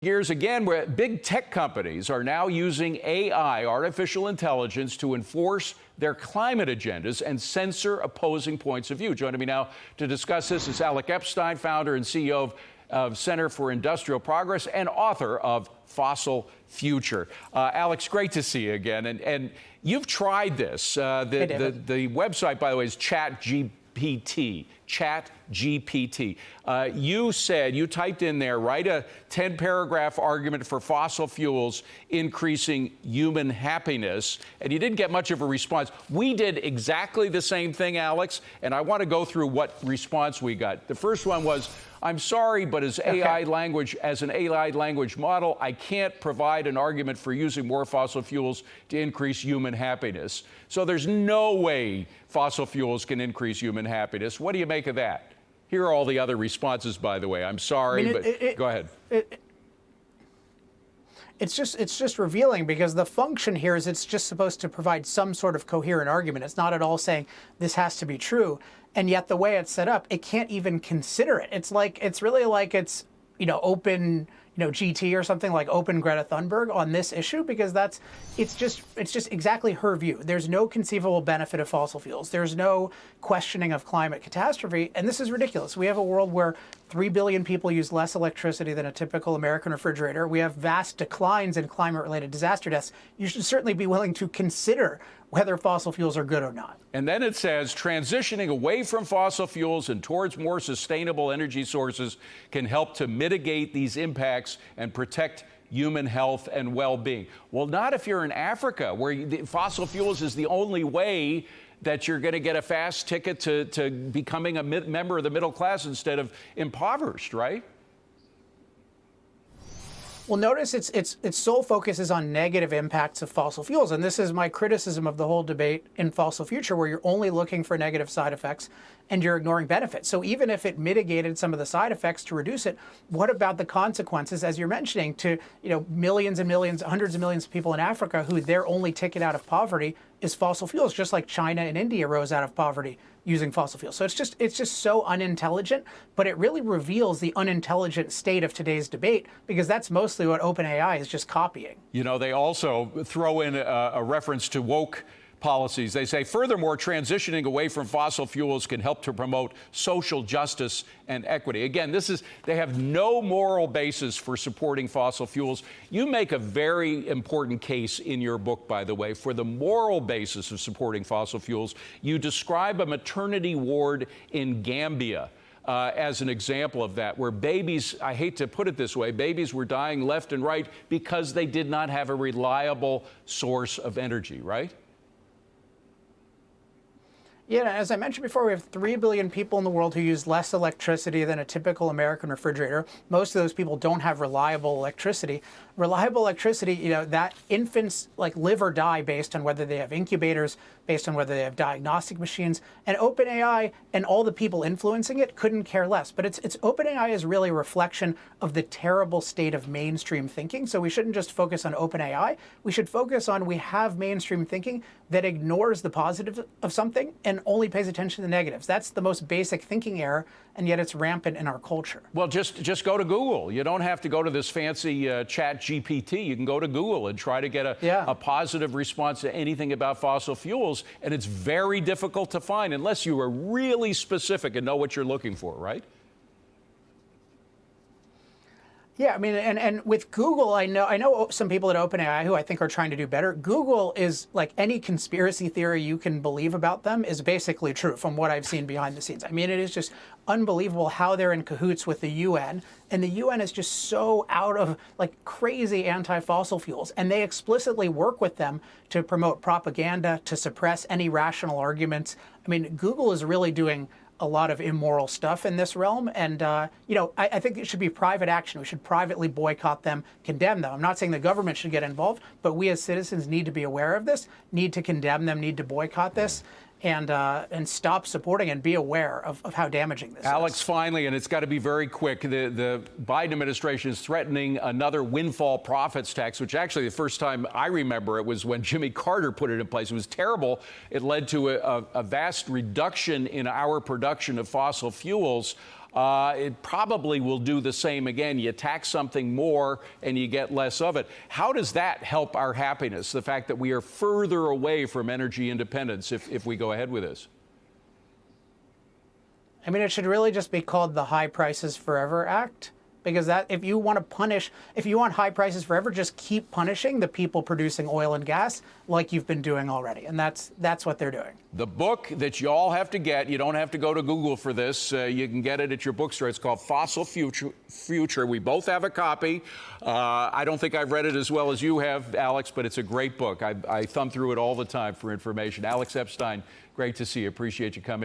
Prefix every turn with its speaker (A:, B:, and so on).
A: Gears again, where big tech companies are now using AI, artificial intelligence, to enforce their climate agendas and censor opposing points of view. Joining me now to discuss this is Alex Epstein, founder and CEO of Center for Industrial Progress and author of Fossil Future. Alex, great to see you again. And you've tried this. The website, by the way, is ChatGPT. ChatGPT. You typed in there, write a 10-paragraph argument for fossil fuels increasing human happiness, and you didn't get much of a response. We did exactly the same thing, Alex, and I want to go through what response we got. The first one was, I'm sorry, but as an AI language model, I can't provide an argument for using more fossil fuels to increase human happiness. So there's no way fossil fuels can increase human happiness. What do you make of that? Here are all the other responses, by the way. I'm sorry, but go ahead.
B: It's just revealing, because the function here is it's just supposed to provide some sort of coherent argument. It's not at all saying this has to be true. And yet the way it's set up, it can't even consider it. It's really like it's, open, GT or something, like open Greta Thunberg on this issue, because it's just exactly her view. There's no conceivable benefit of fossil fuels. There's no questioning of climate catastrophe. And this is ridiculous. We have a world where 3 billion people use less electricity than a typical American refrigerator. We have vast declines in climate-related disaster deaths. You should certainly be willing to consider whether fossil fuels are good or not.
A: And then it says, transitioning away from fossil fuels and towards more sustainable energy sources can help to mitigate these impacts and protect human health and well-being. Well, not if you're in Africa, where fossil fuels is the only way that you're going to get a fast ticket to becoming a member of the middle class instead of impoverished, right?
B: Well, notice its sole focus is on negative impacts of fossil fuels. And this is my criticism of the whole debate in Fossil Future, where you're only looking for negative side effects and you're ignoring benefits. So even if it mitigated some of the side effects to reduce it, what about the consequences, as you're mentioning, to millions and millions, hundreds of millions of people in Africa who their only ticket out of poverty is fossil fuels, just like China and India rose out of poverty using fossil fuels. So it's just so unintelligent, but it really reveals the unintelligent state of today's debate, because that's mostly what OpenAI is just copying. They
A: also throw in a reference to woke policies. They say, furthermore, transitioning away from fossil fuels can help to promote social justice and equity. Again, they have no moral basis for supporting fossil fuels. You make a very important case in your book, by the way, for the moral basis of supporting fossil fuels. You describe a maternity ward in Gambia as an example of that, where babies, I hate to put it this way, babies were dying left and right because they did not have a reliable source of energy, right?
B: Yeah, as I mentioned before, we have 3 billion people in the world who use less electricity than a typical American refrigerator. Most of those people don't have reliable electricity. Reliable electricity, that infants live or die based on whether they have incubators, based on whether they have diagnostic machines. And OpenAI and all the people influencing it couldn't care less. But it's OpenAI is really a reflection of the terrible state of mainstream thinking. So we shouldn't just focus on OpenAI. We should focus on, we have mainstream thinking that ignores the positives of something and only pays attention to the negatives. That's the most basic thinking error, and yet it's rampant in our culture.
A: Well, just go to Google. You don't have to go to this fancy ChatGPT. You can go to Google and try to get a positive response to anything about fossil fuels, and it's very difficult to find unless you are really specific and know what you're looking for, right?
B: Yeah, I mean, and with Google, I know some people at OpenAI who I think are trying to do better. Google is like any conspiracy theory you can believe about them is basically true from what I've seen behind the scenes. I mean, it is just unbelievable how they're in cahoots with the UN. And the UN is just so out of crazy anti-fossil fuels. And they explicitly work with them to promote propaganda, to suppress any rational arguments. I mean, Google is really doing a lot of immoral stuff in this realm. And, I think it should be private action. We should privately boycott them, condemn them. I'm not saying the government should get involved, but we as citizens need to be aware of this, need to condemn them, need to boycott this. and stop supporting and be aware of how damaging this
A: Alex,
B: is.
A: finally, and it's got to be very quick, the Biden administration is threatening another windfall profits tax, which actually the first time I remember it was when Jimmy Carter put it in place. It was terrible. It led to a vast reduction in our production of fossil fuels. it probably will do the same again. You tax something more and you get less of it. How does that help our happiness, the fact that we are further away from energy independence if we go ahead with this?
B: I mean, it should really just be called the High Prices Forever Act, because that if you want high prices forever, just keep punishing the people producing oil and gas like you've been doing already. And that's what they're doing.
A: The book that you all have to get, you don't have to go to Google for this. You can get it at your bookstore. It's called Fossil Future. We both have a copy. I don't think I've read it as well as you have, Alex, but it's a great book. I thumb through it all the time for information. Alex Epstein, great to see you. Appreciate you coming.